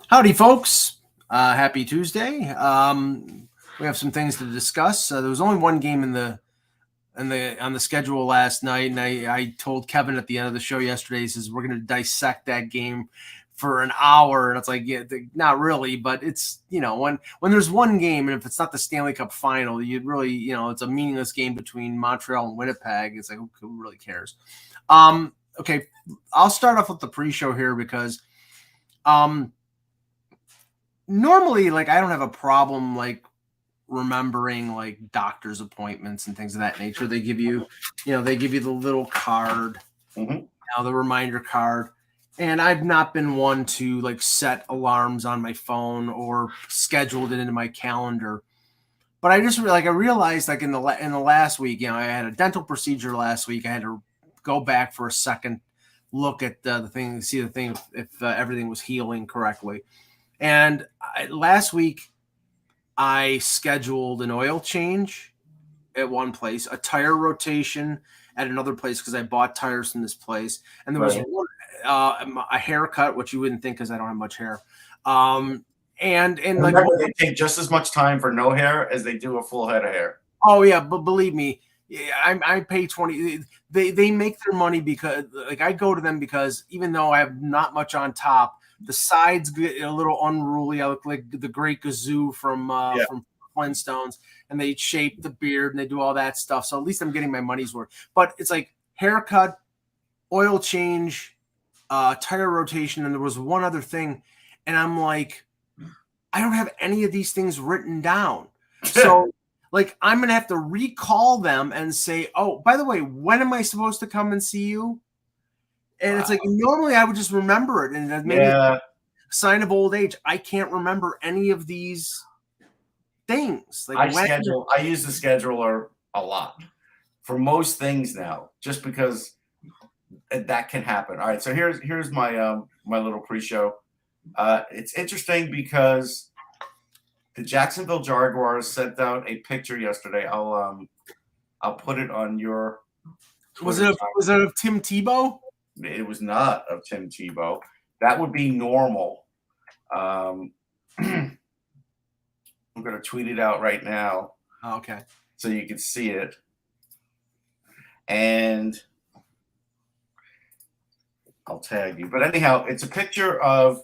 Howdy, folks. Happy Tuesday. We have some things to discuss. There was only one game on the schedule last night, and I told Kevin at the end of the show yesterday, he says we're going to dissect that game for an hour, and it's like, yeah, not really, but it's, when there's one game, and if it's not the Stanley Cup final, you'd really, it's a meaningless game between Montreal and Winnipeg. It's like, who really cares? Okay, I'll start off with the pre-show here because normally, like, I don't have a problem like remembering like doctor's appointments and things of that nature. They give you, they give you the little card, the reminder card. And I've not been one to like set alarms on my phone or scheduled it into my calendar. But I just I realized like in the last week, I had a dental procedure last week. I had to go back for a second look at the thing, see the thing if everything was healing correctly. And last week, I scheduled an oil change at one place, a tire rotation at another place because I bought tires from this place, and there was a haircut, which you wouldn't think because I don't have much hair. And remember, they take just as much time for no hair as they do a full head of hair. Oh yeah, but believe me, I pay $20. They make their money because like I go to them because even though I have not much on top, the sides get a little unruly. I look like the Great Gazoo from Flintstones, and they shape the beard and they do all that stuff. So at least I'm getting my money's worth. But it's like haircut, oil change, tire rotation, and there was one other thing, and I'm like, I don't have any of these things written down. So like I'm gonna have to recall them and say, oh, by the way, when am I supposed to come and see you? And it's like normally I would just remember it, and maybe a sign of old age. I can't remember any of these things. Like I use the scheduler a lot for most things now, just because that can happen. All right, so here's my my little pre-show. It's interesting because the Jacksonville Jaguars sent out a picture yesterday. I'll put it on your. Was it of Tim Tebow? It was not of Tim Tebow. That would be normal. I'm going to tweet it out right now. Oh, okay. So you can see it. And I'll tag you. But anyhow, it's a picture of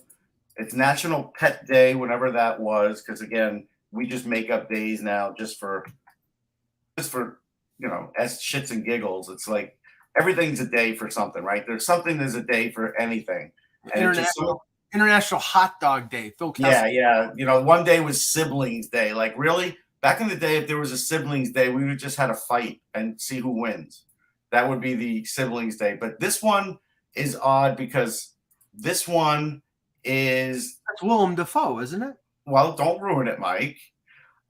it's National Pet Day, whenever that was, because again, we just make up days now just for as shits and giggles. It's like everything's a day for something, right? There's a day for anything. International Hot Dog Day. Phil Kessler. Yeah. One day was Siblings Day. Like, really? Back in the day, if there was a Siblings Day, we would just had a fight and see who wins. That would be the Siblings Day. But this one is odd because this one is... That's Willem Dafoe, isn't it? Well, don't ruin it, Mike.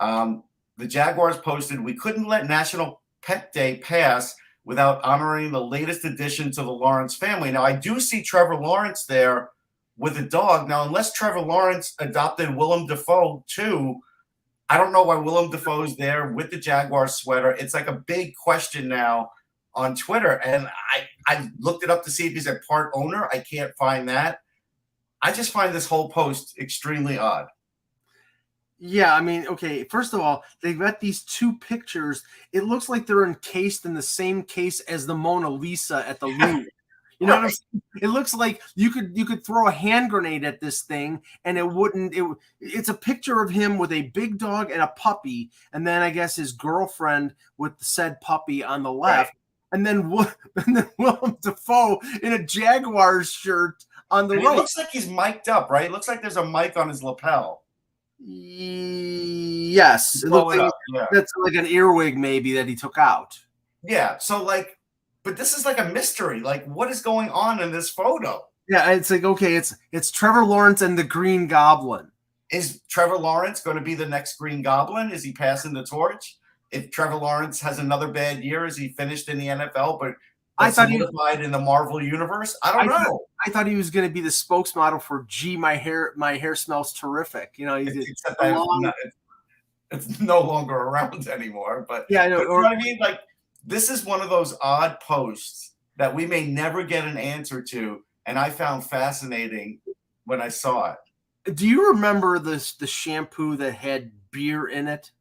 The Jaguars posted, we couldn't let National Pet Day pass without honoring the latest addition to the Lawrence family. Now, I do see Trevor Lawrence there with a dog. Now, unless Trevor Lawrence adopted Willem Dafoe too, I don't know why Willem Dafoe's there with the Jaguar sweater. It's like a big question now on Twitter. And I looked it up to see if he's a part owner. I can't find that. I just find this whole post extremely odd. Yeah, I mean, okay, first of all, they've got these two pictures. It looks like they're encased in the same case as the Mona Lisa at the Louvre. You know what I'm saying? It looks like you could throw a hand grenade at this thing and it wouldn't. It's a picture of him with a big dog and a puppy, and then I guess his girlfriend with the said puppy on the left, and then Willem Dafoe in a Jaguars shirt on the right. It looks like he's mic'd up, right? It looks like there's a mic on his lapel. Yes, it looks like that's like an earwig maybe that he took out. Yeah, so but this is like a mystery. Like, what is going on in this photo? Yeah, it's like, okay, it's Trevor Lawrence and the Green Goblin. Is Trevor Lawrence going to be the next Green Goblin? Is he passing the torch? If Trevor Lawrence has another bad year, is he finished in the NFL? But I thought he solidified in the Marvel universe. I don't know. I thought he was going to be the spokesmodel for "Gee, my hair smells terrific." Except it's no longer around anymore. But yeah, I know. You know what I mean? Like, this is one of those odd posts that we may never get an answer to, and I found fascinating when I saw it. Do you remember the shampoo that had beer in it?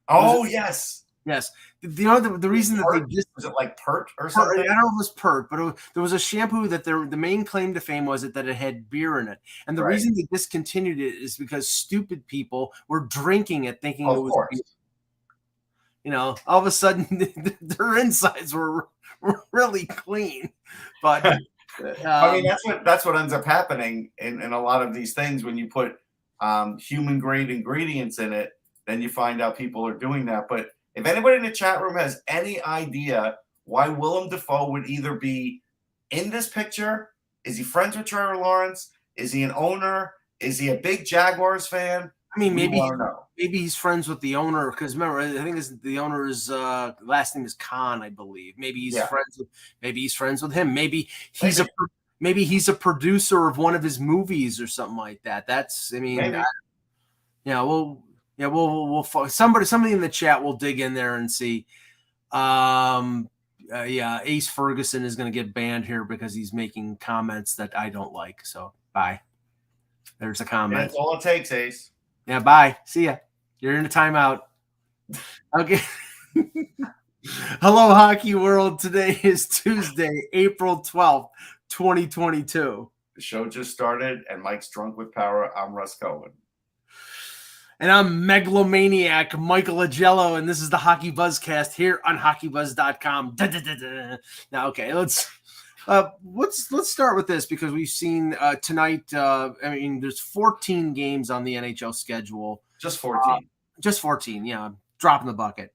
Oh, yes. Yes. The reason that they just was it like Pert or something? I don't know if it was Pert, but there was a shampoo that the main claim to fame was that it had beer in it. And the reason they discontinued it is because stupid people were drinking it thinking it was beer. You know, all of a sudden their insides were really clean. But I mean, that's what ends up happening in a lot of these things when you put human grade ingredients in it. Then you find out people are doing that. But if anybody in the chat room has any idea why Willem Dafoe would either be in this picture, is he friends with Trevor Lawrence? Is he an owner? Is he a big Jaguars fan? I mean, maybe he's friends with the owner, because remember, I think the owner's last name is Khan, I believe. Maybe he's friends with him. Maybe he's a producer of one of his movies or something like that. That's, I mean, we'll somebody in the chat will dig in there and see. Ace Ferguson is going to get banned here because he's making comments that I don't like. So bye. There's a comment. That's all it takes, Ace. Yeah, bye. See ya. You're in a timeout. Okay. Hello, Hockey World. Today is Tuesday, April 12th, 2022. The show just started, and Mike's drunk with power. I'm Russ Cohen. And I'm megalomaniac Michael Agello, and this is the Hockey Buzzcast here on HockeyBuzz.com. Now, okay, let's start with this, because we've seen tonight. I mean, there's 14 games on the NHL schedule. Just 14. Just 14. Yeah, dropping the bucket.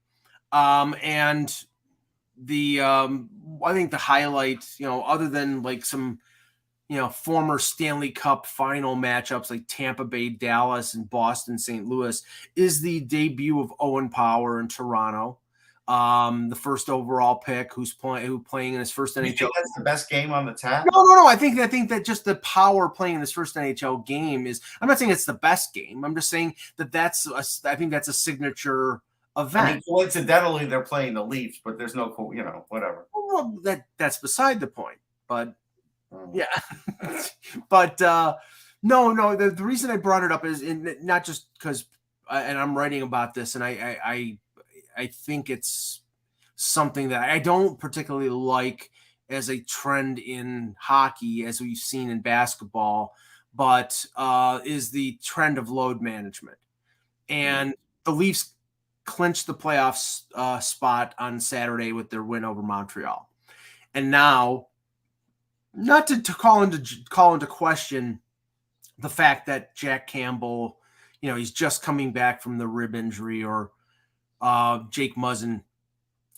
And the I think the highlight, other than like some, former Stanley Cup final matchups like Tampa Bay, Dallas, and Boston, St. Louis, is the debut of Owen Power in Toronto. The first overall pick, who's playing in his first NHL. You think that's the best game on the tap? No. I think that just the Power playing in his first NHL game is. I'm not saying it's the best game. I'm just saying I think that's a signature event. I mean, coincidentally, they're playing the Leafs, but there's no, whatever. Well, that's beside the point. But yeah, but no. The reason I brought it up is not just because, and I'm writing about this, and I think it's something that I don't particularly like as a trend in hockey, as we've seen in basketball, but is the trend of load management. And the Leafs clinched the playoffs spot on Saturday with their win over Montreal. And now, not to call into question the fact that Jack Campbell, he's just coming back from the rib injury, or Jake Muzzin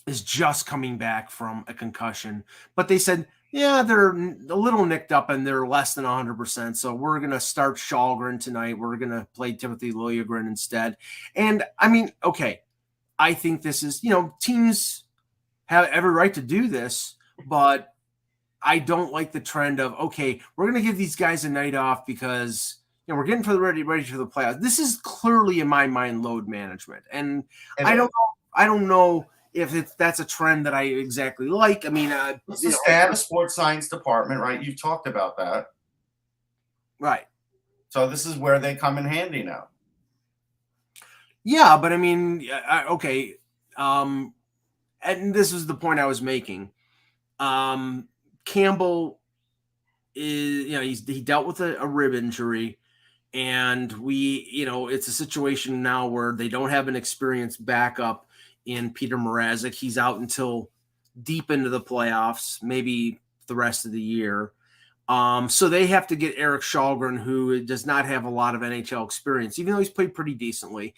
is just coming back from a concussion. But they said, yeah, they're a little nicked up and they're less than 100%. So we're going to start Shalgren tonight. We're going to play Timothy Liljegren instead. And I mean, okay, I think this is, teams have every right to do this, but I don't like the trend of, okay, we're going to give these guys a night off because we're getting ready for the playoffs. This is clearly, in my mind, load management, and I don't know if that's a trend that I exactly like. I mean, they have a sports science department, right? You've talked about that, right? So this is where they come in handy now. Yeah, but I mean, okay, and this is the point I was making. Campbell is, he dealt with a rib injury, and it's a situation now where they don't have an experienced backup in Peter Mrazek. He's out until deep into the playoffs, maybe the rest of the year. So they have to get Erik Shalgren, who does not have a lot of NHL experience, even though he's played pretty decently.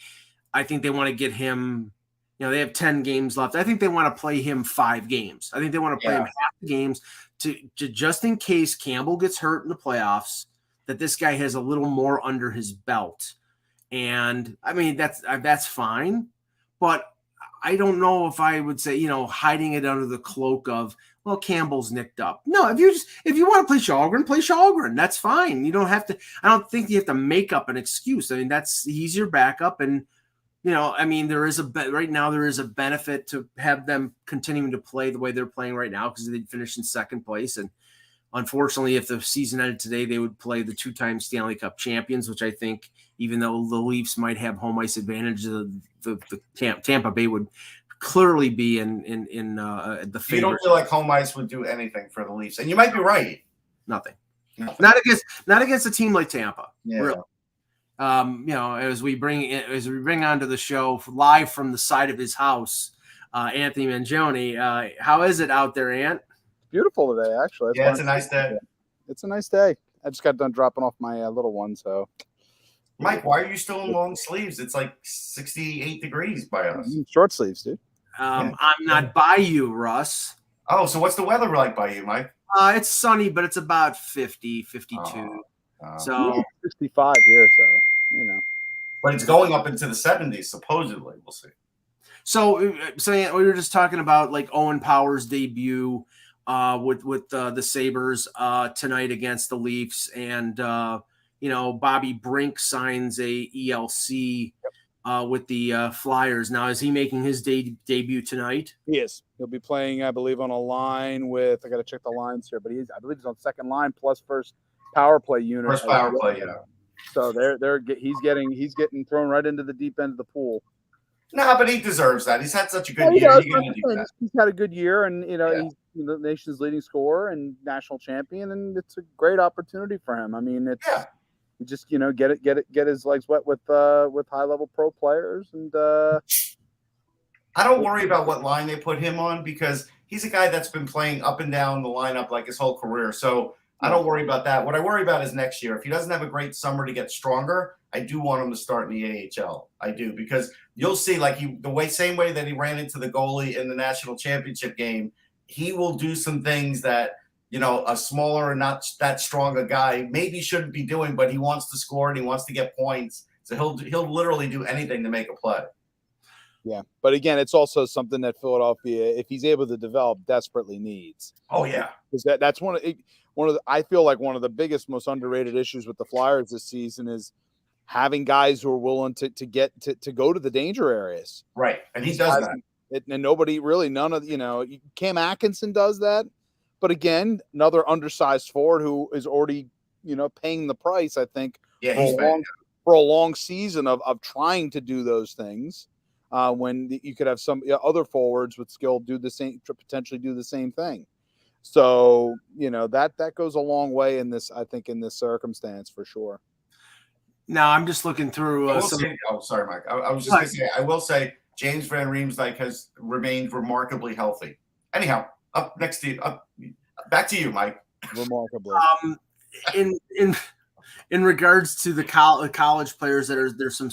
I think they want to get him. They have 10 games left. I think they want to play him 5 games. I think they want to play him half the games to just in case Campbell gets hurt in the playoffs, that this guy has a little more under his belt. And I mean, that's fine, but I don't know if I would say, hiding it under the cloak of, well, Campbell's nicked up. No, if you want to play Shalgren. That's fine. You don't have to. I don't think you have to make up an excuse. I mean, he's your backup, and I mean, right now there is a benefit to have them continuing to play the way they're playing right now, because they finished in second place, and Unfortunately, if the season ended today, they would play the 2-time Stanley Cup champions, which I think, even though the Leafs might have home ice advantage, the Tampa Bay would clearly be in the favorite. You don't feel like home ice would do anything for the Leafs, and you might be right. Nothing. Not against a team like Tampa. Yeah. Really. As we bring onto the show live from the side of his house, Anthony Mangione. How is it out there, Ant? Beautiful today, actually. Yeah, it's a nice day. It's a nice day. I just got done dropping off my little one, so. Mike, why are you still in long sleeves? It's like 68 degrees by us. Short sleeves, dude. I'm not by you, Russ. Oh, so what's the weather like by you, Mike? It's sunny, but it's about 50, 52. So 65 here, so, you know. But it's going up into the 70s, supposedly. We'll see. So we were just talking about like Owen Power's debut with the Sabres tonight against the Leafs, and Bobby Brink signs a ELC with the Flyers. Now, is he making his debut tonight? He is. He'll be playing, I believe, on a line with. I got to check the lines here, but I believe he's on second line plus first power play unit. First power play, yeah. So he's getting thrown right into the deep end of the pool. Nah, but he deserves that. He's had such a good year. He's had a good year, and he's the nation's leading scorer and national champion, and it's a great opportunity for him. I mean, you just get his legs wet with high level pro players, and I don't worry about what line they put him on because he's a guy that's been playing up and down the lineup like his whole career. So I don't worry about that. What I worry about is next year. If he doesn't have a great summer to get stronger, I do want him to start in the AHL. I do, because you'll see, like same way that he ran into the goalie in the national championship game, he will do some things that, a smaller and not that strong a guy maybe shouldn't be doing, but he wants to score and he wants to get points. So he'll literally do anything to make a play. Yeah, but again, it's also something that Philadelphia, if he's able to develop, desperately needs. Oh yeah, because that's I feel like one of the biggest, most underrated issues with the Flyers this season is having guys who are willing to go to the danger areas. Right, and he does that. And nobody really, Cam Atkinson does that. But again, another undersized forward who is already, paying the price, I think, for a long season of trying to do those things. When you could have some other forwards with skill potentially do the same thing. So, that goes a long way in this, I think, in this circumstance for sure. Now I'm just looking through. Sorry, Mike. I was just going to say, I will say James Van Riemsdyk has remained remarkably healthy. Anyhow, back to you, Mike. Remarkably. In regards to the college players there's some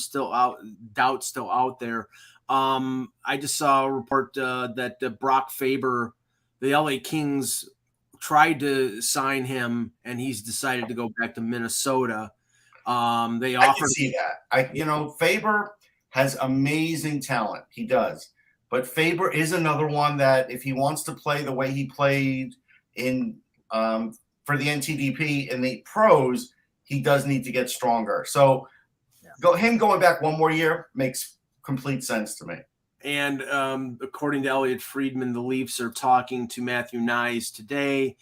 doubts still out there. I just saw a report that Brock Faber, the LA Kings, tried to sign him, and he's decided to go back to Minnesota. They offered. I can see that. Faber has amazing talent. He does. But Faber is another one that if he wants to play the way he played in for the NTDP in the pros, he does need to get stronger. So him going back one more year makes complete sense to me. And according to Elliot Friedman, the Leafs are talking to Matthew Nyes today.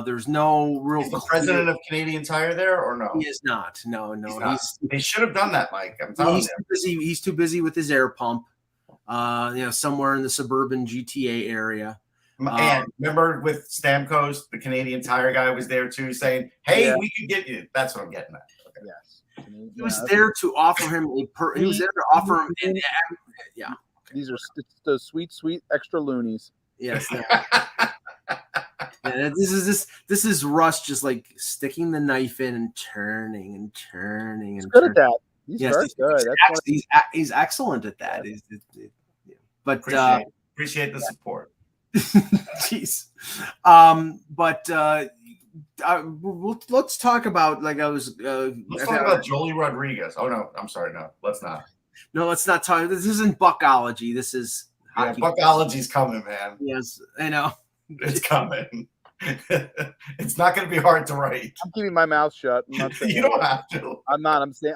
There's no real. Is the president of Canadian Tire there or no? He is not. No. They should have done that, Mike. I'm telling you. He's too busy with his air pump. Somewhere in the suburban GTA area. And remember with Stamkos, the Canadian Tire guy was there too, saying, "Hey, we could get you." That's what I'm getting at. Okay. Yes, he was there to offer him he was there to offer him. These are the sweet extra loonies. Yes. This is Russ just like sticking the knife in and turning and turning. He's good at that. He's very good. He's excellent at that. But appreciate the support. Jeez. Let's talk about let's talk about Jolie Rodriguez. Oh no, I'm sorry, no, let's not. No, let's not talk. This isn't Buckology. This is hockey. Buckology's coming, man. Yes, I know. It's coming. It's not going to be hard to write. I'm keeping my mouth shut. I'm not saying you don't have to. I'm not saying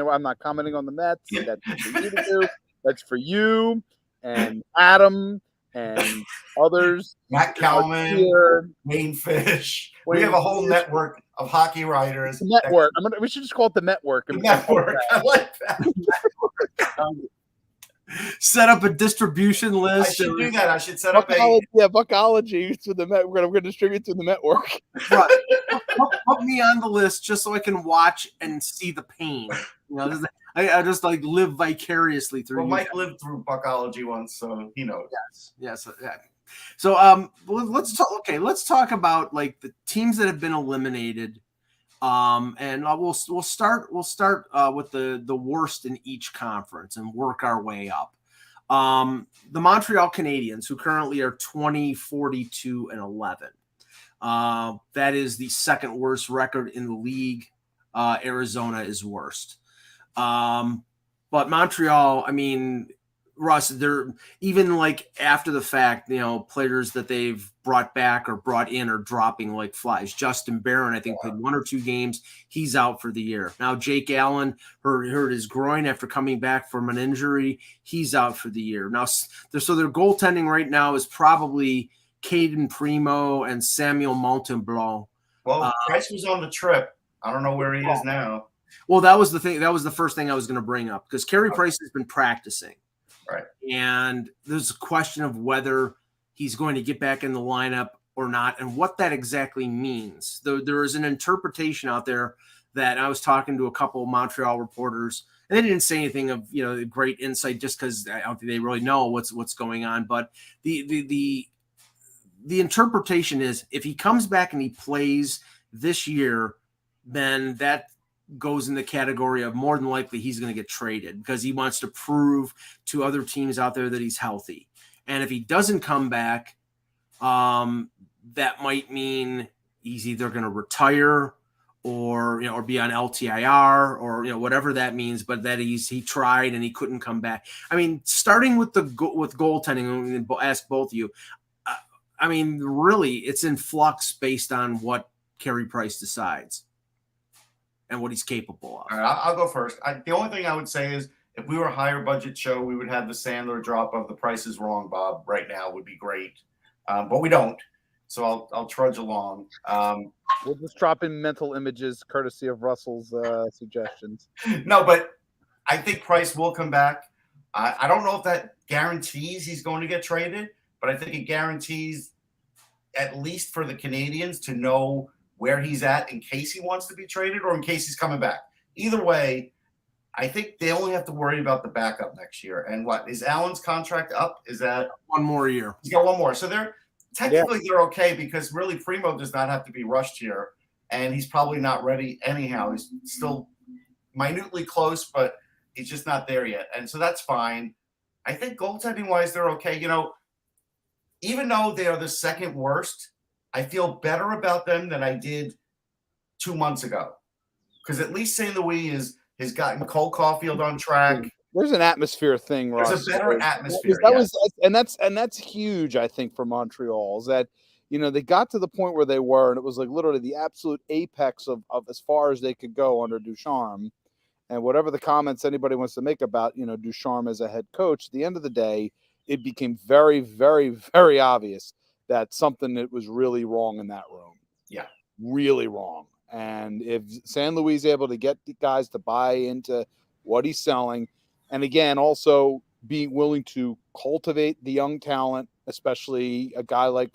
I'm not commenting on the Mets. That's for you to do. That's for you and Adam and others. Matt Kalman, Wayne Fish. We have a whole network of hockey writers. The network. We should just call it the network. The network. I like that. Set up a distribution list. I should do that. I should set up Buckology to the network. We're going to distribute to the network. Right. Put me on the list just so I can watch and see the pain. I just like live vicariously through. Well, Mike lived through Buckology once, so he knows. Yes. So let's talk. Okay, let's talk about like the teams that have been eliminated. And we'll start with the worst in each conference and work our way up. The Montreal Canadiens, who currently are 20, 42, and 11. That is the second worst record in the league. Arizona is worst. But Montreal, I mean, Russ, they're even like after the fact, players that they've brought back or brought in are dropping like flies. Justin Barron, I think, played 1 or 2 games. He's out for the year. Now, Jake Allen hurt his groin after coming back from an injury. He's out for the year. Now, so their goaltending right now is probably Caden Primo and Samuel Montembeau. Well, Price was on the trip. I don't know where he is now. Well, that was the thing. That was the first thing I was going to bring up because Carey Price has been practicing. Right. And there's a question of whether he's going to get back in the lineup or not and what that exactly means. There is an interpretation out there that I was talking to a couple of Montreal reporters, and they didn't say anything of, great insight just because I don't think they really know what's going on. But the interpretation is if he comes back and he plays this year, then that goes in the category of more than likely he's going to get traded because he wants to prove to other teams out there that he's healthy. And if he doesn't come back, that might mean he's either going to retire or be on LTIR or whatever that means, but that he tried and he couldn't come back. I mean, starting with with goaltending, and ask both of you. I mean, really, it's in flux based on what Carey Price decides and what he's capable of. All right, I'll go first. The only thing I would say is if we were a higher budget show, we would have the Sandler drop of The Price is Wrong, Bob, right now would be great. But we don't. So I'll trudge along. We'll just drop in mental images courtesy of Russell's suggestions. No, but I think Price will come back. I don't know if that guarantees he's going to get traded, but I think it guarantees at least for the Canadiens to know where he's at in case he wants to be traded or in case he's coming back. Either way, I think they only have to worry about the backup next year. And what is Allen's contract up? Is that 1 more year? He's got 1 more. So they're okay because really Primo does not have to be rushed here, and he's probably not ready anyhow. He's still minutely close, but he's just not there yet. And so that's fine. I think goaltending wise, they're okay. Even though they are the second worst, I feel better about them than I did 2 months ago. Because at least St. Louis has gotten Cole Caulfield on track. There's an atmosphere thing, Ross. There's a better atmosphere. That's huge, I think, for Montreal. Is that they got to the point where they were, and it was like literally the absolute apex of as far as they could go under Ducharme. And whatever the comments anybody wants to make about Ducharme as a head coach, at the end of the day, it became very, very, very obvious that something that was really wrong in that room. Yeah. Really wrong. And if San Luis is able to get the guys to buy into what he's selling, and again, also being willing to cultivate the young talent, especially a guy like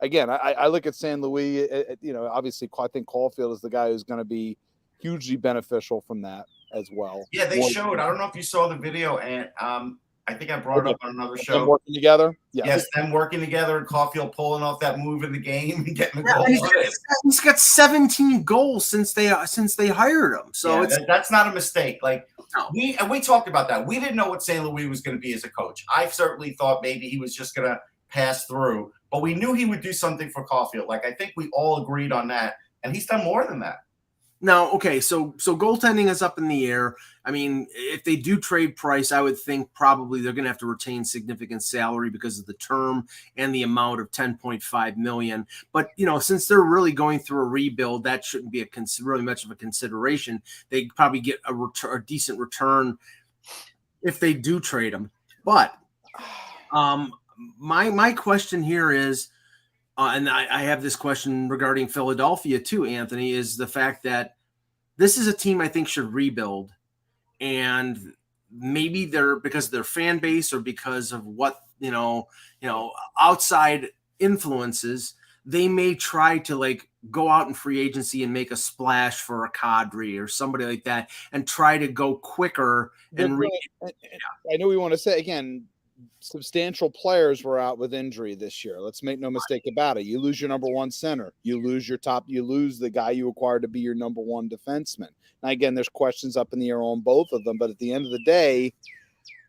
Again, I look at San Luis, obviously I think Caulfield is the guy who's going to be hugely beneficial from that as well. Yeah, they showed. I don't know if you saw the video, and I think I brought it up on another show. Them working together? Yes, them working together and Caulfield pulling off that move in the game and getting the goal. He's got 17 goals since they hired him. So that's not a mistake. We talked about that. We didn't know what St. Louis was going to be as a coach. I certainly thought maybe he was just going to pass through, but we knew he would do something for Caulfield. I think we all agreed on that, and he's done more than that. Now, okay, so goaltending is up in the air. I mean, if they do trade Price, I would think probably they're going to have to retain significant salary because of the term and the amount of $10.5 million. But since they're really going through a rebuild, that shouldn't be really much of a consideration. They probably get a decent return if they do trade him. But my question here is, and I have this question regarding Philadelphia too, Anthony, is the fact that this is a team I think should rebuild, and maybe because of their fan base or because of what outside influences, they may try to like go out in free agency and make a splash for a Kadri or somebody like that, and try to go quicker. And I know we want to say again, substantial players were out with injury this year. Let's make no mistake about it. You lose your number one center. You lose the guy you acquired to be your number one defenseman. Now, again, there's questions up in the air on both of them, but at the end of the day,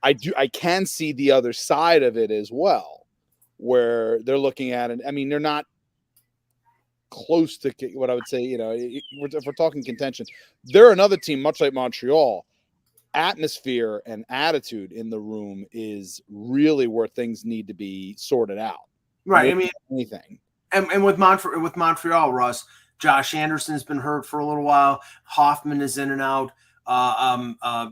I can see the other side of it as well, where they're looking at it. I mean, they're not close to what I would say, if we're talking contention, they're another team, much like Montreal. Atmosphere and attitude in the room is really where things need to be sorted out. Right. I mean, anything. And with Montreal, Russ, Josh Anderson's been hurt for a little while. Hoffman is in and out.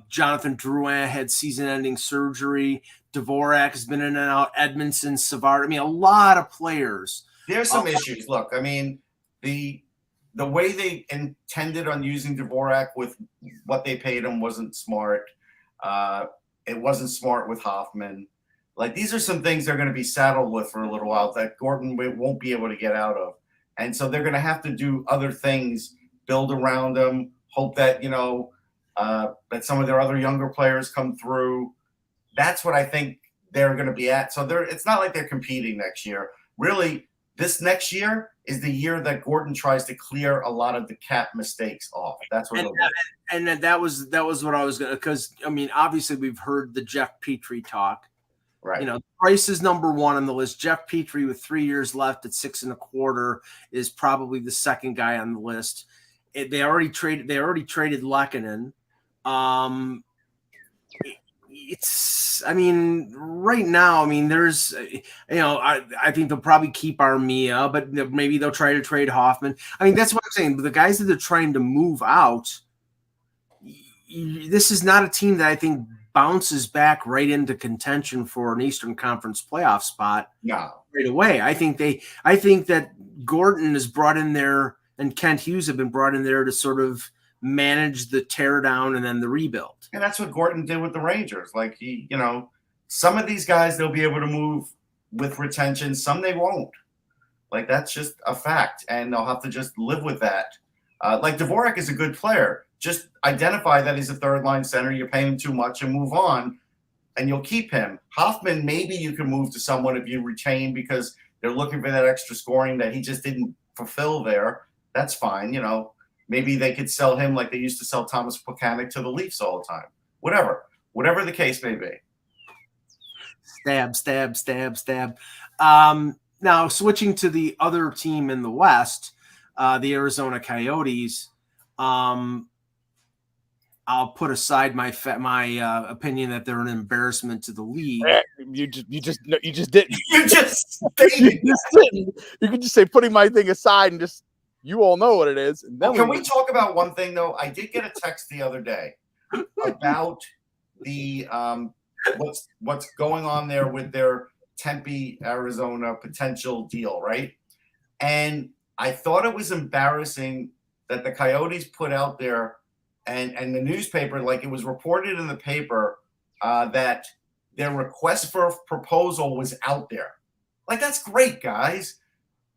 Jonathan Drouin had season-ending surgery. Dvorak has been in and out. Edmondson, Savard. I mean, a lot of players. There's some issues. Look, I mean, the way they intended on using Dvorak with what they paid him wasn't smart. It wasn't smart with Hoffman. Like, these are some things they're going to be saddled with for a little while that Gordon won't be able to get out of. And so they're going to have to do other things, build around them, hope that, that some of their other younger players come through. That's what I think they're going to be at. So it's not like they're competing next year. Really, this next year is the year that Gordon tries to clear a lot of the cap mistakes off. That's what. And that was what I was going to, because I mean, obviously we've heard the Jeff Petrie talk. Right. Price is number one on the list. Jeff Petrie with 3 years left at 6.25 is probably the second guy on the list. They already traded Lehkonen. Right now, there's, I think they'll probably keep Armia, but maybe they'll try to trade Hoffman. That's what I'm saying. But the guys that they're trying to move out, this is not a team that I think bounces back right into contention for an Eastern Conference playoff spot right away. I think that Gordon is brought in there and Kent Hughes have been brought in there to sort of manage the tear down and then the rebuild. And that's what Gordon did with the Rangers. Like, some of these guys they'll be able to move with retention, some they won't. Like, that's just a fact, and they'll have to just live with that. Like, Dvorak is a good player. Just identify that he's a third-line center. You're paying him too much and move on, and you'll keep him. Hoffman, maybe you can move to someone if you retain because they're looking for that extra scoring that he just didn't fulfill there. That's fine, Maybe they could sell him like they used to sell Thomas Plekanec to the Leafs all the time. Whatever the case may be. Stab. Now, switching to the other team in the West, the Arizona Coyotes, I'll put aside my opinion that they're an embarrassment to the league. You just didn't. You just stated didn't. You could just say putting my thing aside and just, you all know what it is. And then can we talk about one thing though? I did get a text the other day about the what's going on there with their Tempe, Arizona potential deal, right? And I thought it was embarrassing that the Coyotes put out there and the newspaper, like it was reported in the paper that their request for a proposal was out there. Like, that's great, guys,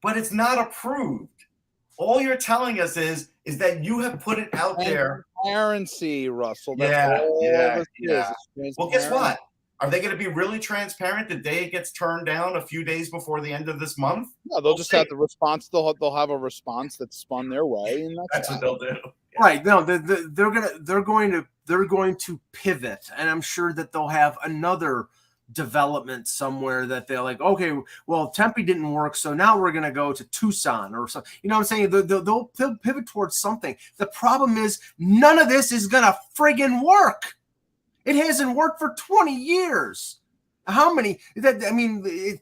but it's not approved. All you're telling us is that you have put it out there. Transparency, Russell. That's yeah. Well, guess what? Are they going to be really transparent the day it gets turned down a few days before the end of this month? No, they'll just have the response. They'll have a response that's spun their way, and that's what they'll do. Yeah. Right? No, they're going to pivot, and I'm sure that they'll have another development somewhere that they're like, okay, well, Tempe didn't work, so now we're going to go to Tucson or something. You know what I'm saying? They'll pivot towards something. The problem is none of this is going to friggin' work. It hasn't worked for 20 years. How many? Gary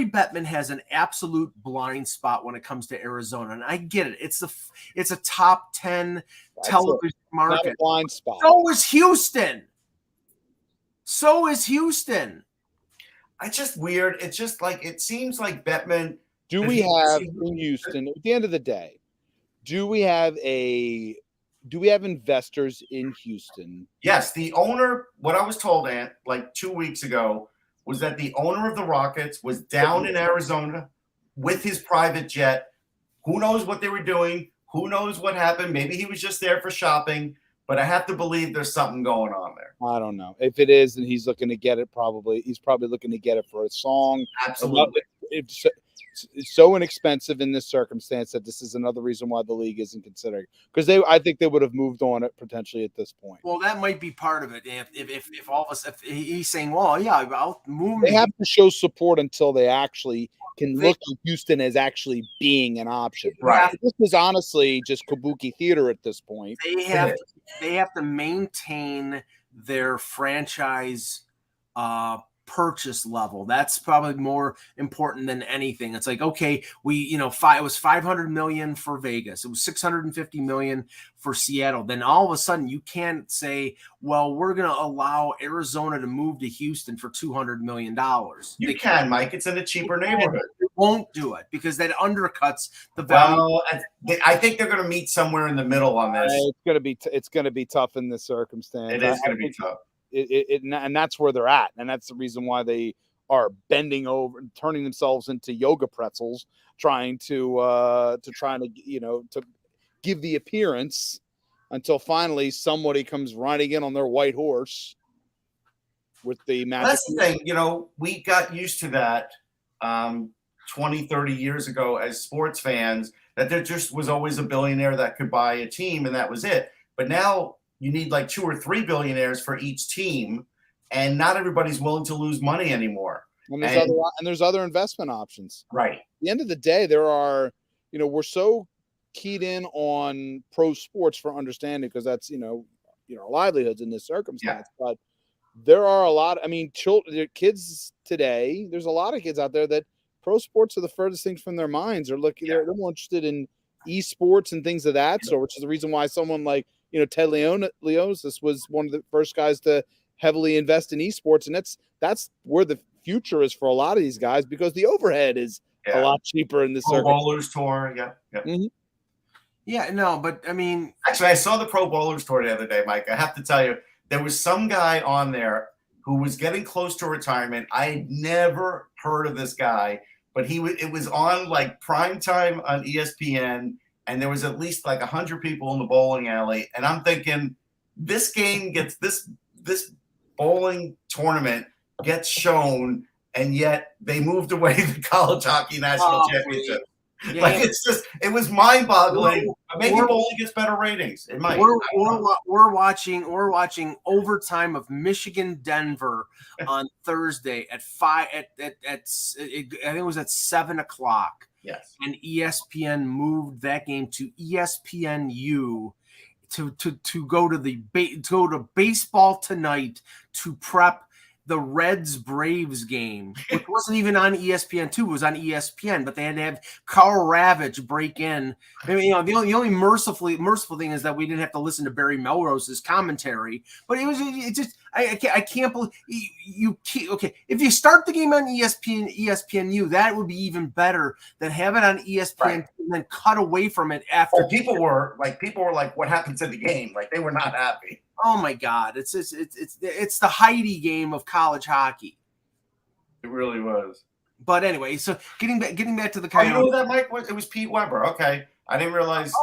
Bettman has an absolute blind spot when it comes to Arizona, and I get it. It's a top 10 television market. Not a blind spot. So is Houston. It's just weird. It's just like it seems like Bettman. Do we have in Houston at the end of the day? Do we have investors in Houston? Yes, the owner. What I was told, Ant, like 2 weeks ago, was that the owner of the Rockets was down in Arizona with his private jet. Who knows what they were doing? Who knows what happened? Maybe he was just there for shopping. But I have to believe there's something going on there. I don't know. If it is, then he's looking to get it. He's probably looking to get it for a song. Absolutely. It's so inexpensive in this circumstance that this is another reason why the league isn't considering. Because I think they would have moved on it potentially at this point. Well, that might be part of it. If all of us, if he's saying, well, yeah, I'll move. They have to show support until they actually can look at Houston as actually being an option. Right. This is honestly just kabuki theater at this point. They have to maintain their franchise purchase level. That's probably more important than anything. It's like, okay, it was $500 million for Vegas. It was $650 million for Seattle. Then all of a sudden you can't say, well, we're going to allow Arizona to move to Houston for $200 million. You can, Mike. It's in a cheaper neighborhood. They won't do it because that undercuts the value. Well, I think they're going to meet somewhere in the middle on this. It's going to be tough in this circumstance. It is going to be tough. And that's where they're at, and that's the reason why they are bending over and turning themselves into yoga pretzels, trying to give the appearance until finally somebody comes riding in on their white horse with the magic. That's the thing, we got used to that 20, 30 years ago as sports fans, that there just was always a billionaire that could buy a team, and that was it. But now you need like 2 or 3 billionaires for each team, and not everybody's willing to lose money anymore. And there's other investment options. Right. At the end of the day, there are, we're so keyed in on pro sports for understanding because that's, livelihoods in this circumstance. Yeah. But there are a lot. Kids today, there's a lot of kids out there that pro sports are the furthest things from their minds. They're more interested in esports and things of that sort, which is the reason why someone like, Ted Leonsis was one of the first guys to heavily invest in esports. And that's where the future is for a lot of these guys because the overhead is a lot cheaper in this Pro Bowlers Tour. Yeah. Mm-hmm. Yeah, no, but actually, I saw the Pro Bowlers Tour the other day, Mike. I have to tell you, there was some guy on there who was getting close to retirement. I had never heard of this guy, but it was on like prime time on ESPN. And there was at least like 100 people in the bowling alley. And I'm thinking this game gets this bowling tournament gets shown. And yet they moved away the college hockey national championship. Yeah. Like it was mind boggling. Maybe bowling gets better ratings. It might. We're watching overtime of Michigan Denver on Thursday at 5 I think it was at 7:00. Yes. And ESPN moved that game to ESPNU to go to Baseball Tonight to prep the Reds-Braves game, which wasn't even on ESPN2. It was on ESPN, but they had to have Carl Ravitch break in. The only merciful thing is that we didn't have to listen to Barry Melrose's commentary. But I can't believe you. Okay, if you start the game on ESPNU, that would be even better than have it on ESPN and then cut away from it after. People were like, what happened to the game? Like they were not happy. Oh my God! It's the Heidi game of college hockey. It really was. But anyway, so getting back to the Coyotes. You know who that Mike was? It was Pete Weber. Okay, I didn't realize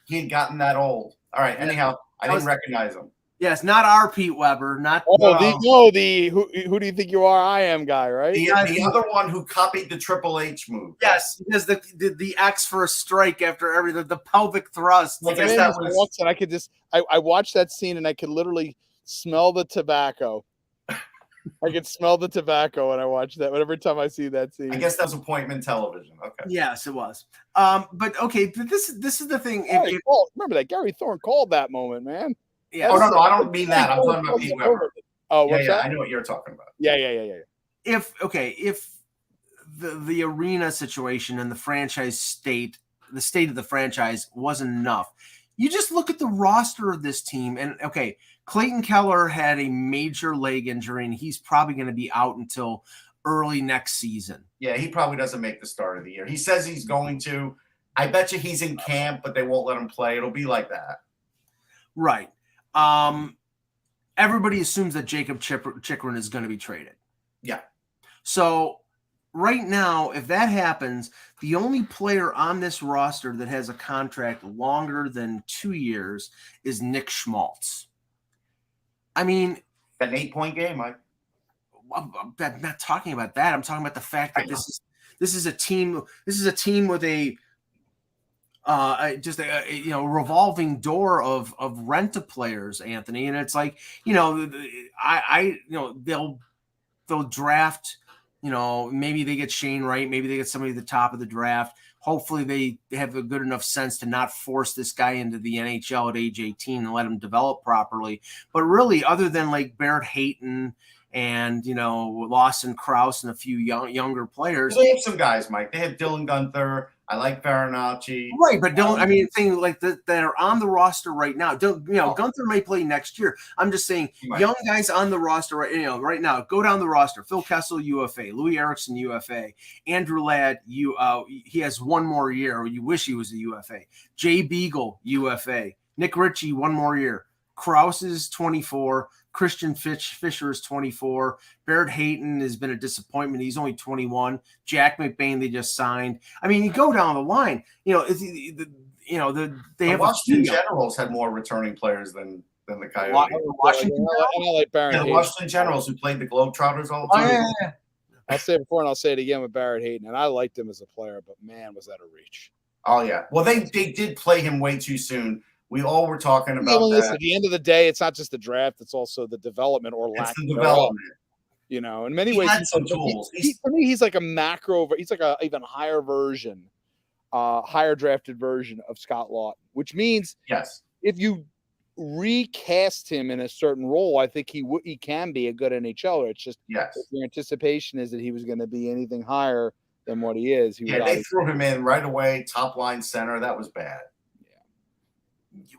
he had gotten that old. All right. Anyhow, I didn't recognize him. Yes, not our Pete Weber. Not who do you think you are? I am guy, right? The other one who copied the Triple H move. Yes, because the X for a strike after the pelvic thrust. I guess that was. And I could I watched that scene and I could literally smell the tobacco. I could smell the tobacco when I watched that. But every time I see that scene, I guess that was appointment television. Okay. Yes, it was. But okay, but this is the thing. Remember that Gary Thorne called that moment, man. Yeah. Oh no, I don't mean that. I'm talking about Pete Weber. Oh, what's that? I know what you're talking about. Yeah. If the arena situation and the state of the franchise wasn't enough, you just look at the roster of this team. And okay, Clayton Keller had a major leg injury, and he's probably going to be out until early next season. Yeah, he probably doesn't make the start of the year. He says he's going to. I bet you he's in camp, but they won't let him play. It'll be like that. Right. Everybody assumes that Jacob Chychrun is going to be traded. Yeah. So right now, if that happens, the only player on this roster that has a contract longer than 2 years is Nick Schmaltz. I mean, an 8-point game, Mike. I'm not talking about that. I'm talking about the fact that this is a team. This is a team with a revolving door of rent to players, Anthony. And it's like, they'll draft. Maybe they get Shane Wright. Maybe they get somebody at the top of the draft. Hopefully they have a good enough sense to not force this guy into the NHL at age 18 and let him develop properly. But really, other than like Barrett Hayton and, Lawson Krause and a few younger players. They have some guys, Mike. They have Dylan Gunther. I like Baranacci. Right, but saying like that are on the roster right now. Gunther may play next year. I'm just saying young guys on the roster right now. Go down the roster. Phil Kessel, UFA. Louis Erickson, UFA. Andrew Ladd, he has one more year, or you wish he was a UFA. Jay Beagle, UFA. Nick Ritchie, one more year. Krause is 24. Christian Fisher is 24. Barrett Hayton has been a disappointment. He's only 21. Jack McBain they just signed. I mean, you go down the line. They have Washington Generals had more returning players than the Coyotes. Washington, I like Barrett Hayton. The Washington Generals who played the Globetrotters all the time. Yeah. I'll say it before and I'll say it again with Barrett Hayton, and I liked him as a player, but man, was that a reach. Oh yeah. Well, they did play him way too soon. We all were talking about that. Listen, at the end of the day, it's not just the draft; it's also the development or lack of development. In many ways, had some tools. For me, he's like a macro. He's like a even higher version, higher drafted version of Scott Lawton. Which means, yes, if you recast him in a certain role, I think he can be a good NHLer. It's just if your anticipation is that he was going to be anything higher than what he is. They threw him in right away, top line center. That was bad.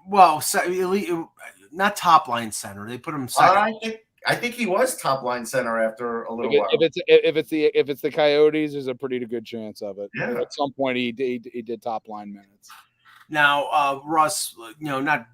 Well, not top line center. They put him second. I think he was top line center after a little while. If it's the Coyotes, there's a pretty good chance of it. Yeah. At some point, he did top line minutes. Now, Russ, not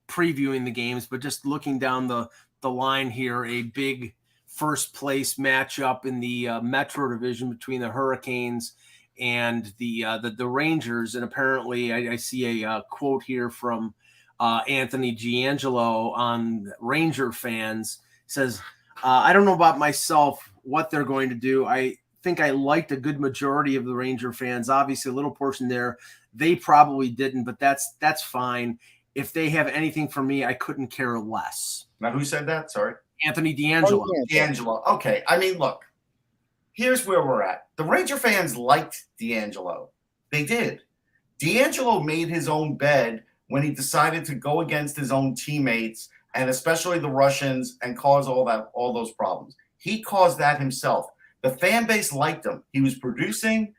previewing the games, but just looking down the line here, a big first place matchup in the Metro Division between the Hurricanes and the Rangers. And apparently I see a quote here from Anthony DeAngelo on Ranger fans. He says, I don't know about myself what they're going to do. I think I liked a good majority of the Ranger fans. Obviously, a little portion there they probably didn't, but that's fine. If they have anything for me, I couldn't care less. Now, who said that? Sorry. Anthony DeAngelo. DeAngelo. Okay. I mean, look. Here's where we're at. The Ranger fans liked DeAngelo. They did. DeAngelo made his own bed when he decided to go against his own teammates and especially the Russians and cause all those problems. He caused that himself. The fan base liked him. He was producing,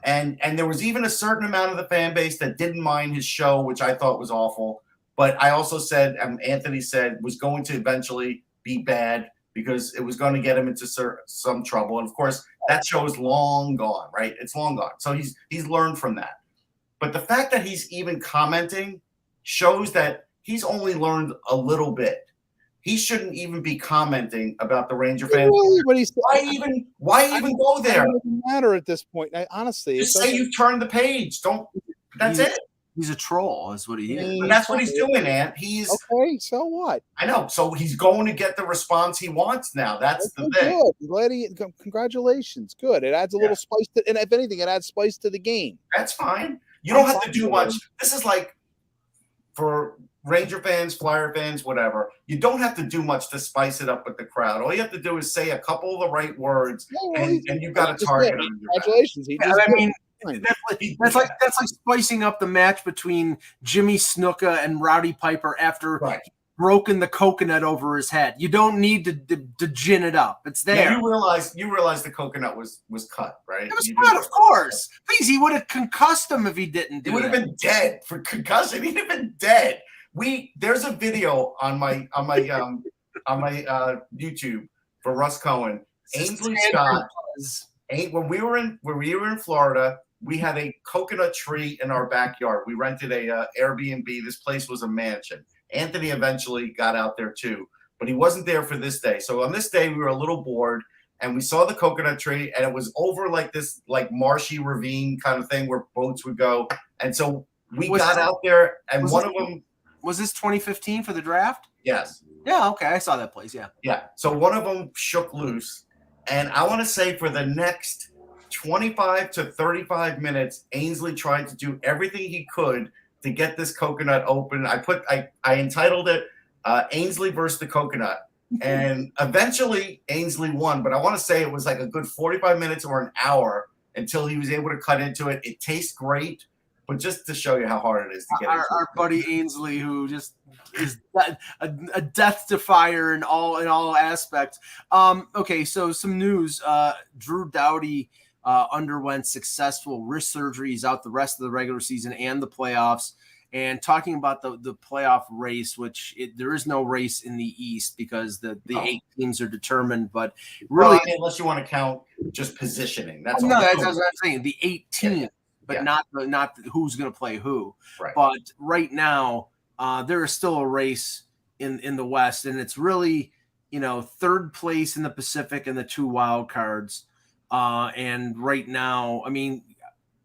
and there was even a certain amount of the fan base that didn't mind his show, which I thought was awful. But I also said, Anthony said, was going to eventually be bad, because it was going to get him into some trouble. And, of course, that show is long gone, right? It's long gone. So he's learned from that. But the fact that he's even commenting shows that he's only learned a little bit. He shouldn't even be commenting about the Ranger fans. Why even go there? It doesn't matter at this point. Honestly. Just say you've turned the page. That's it. He's a troll, is what he is. But that's what he's doing, Ant. He's okay. So what? I know. So he's going to get the response he wants now. That's the thing. Good. Congratulations. Good. It adds a little spice and if anything, it adds spice to the game. That's fine. You don't have to do much. This is like for Ranger fans, Flyer fans, whatever. You don't have to do much to spice it up with the crowd. All you have to do is say a couple of the right words, and you've got a target. Congratulations. That's like spicing up the match between Jimmy Snuka and Rowdy Piper after broken the coconut over his head. You don't need to gin it up. It's there. Yeah, you realize the coconut was cut, right? It was cut, of course. Please, he would have concussed him if he didn't do it. He would have been dead for concussion. He'd have been dead. There's a video on my YouTube for Russ Cohen. Ainsley Scott when we were in Florida, we had a coconut tree in our backyard. We rented a Airbnb. This place was a mansion. Anthony eventually got out there too, but he wasn't there for this day. So on this day, we were a little bored, and we saw the coconut tree, and it was over like this marshy ravine kind of thing where boats would go. And so we got out there, and one of them was this 2015 for the draft. Yes. Yeah. Okay, I saw that place. Yeah. Yeah. So one of them shook loose, and I want to say for the next 25 to 35 minutes, Ainsley tried to do everything he could to get this coconut open. I entitled it Ainsley versus the coconut. And eventually Ainsley won, but I want to say it was like a good 45 minutes or an hour until he was able to cut into it. It tastes great, but just to show you how hard it is to get into our buddy Ainsley, who just is a death defier in all aspects. Okay, so some news. Drew Doughty underwent successful wrist surgery. He's out the rest of the regular season and the playoffs. And talking about the playoff race, which there is no race in the East because the 8 teams are determined. But really, unless you want to count just positioning, that's what I'm saying. The 8 teams, but not who's going to play who. Right. But right now, there is still a race in the West, and it's really third place in the Pacific and the 2 wild cards. And right now, I mean,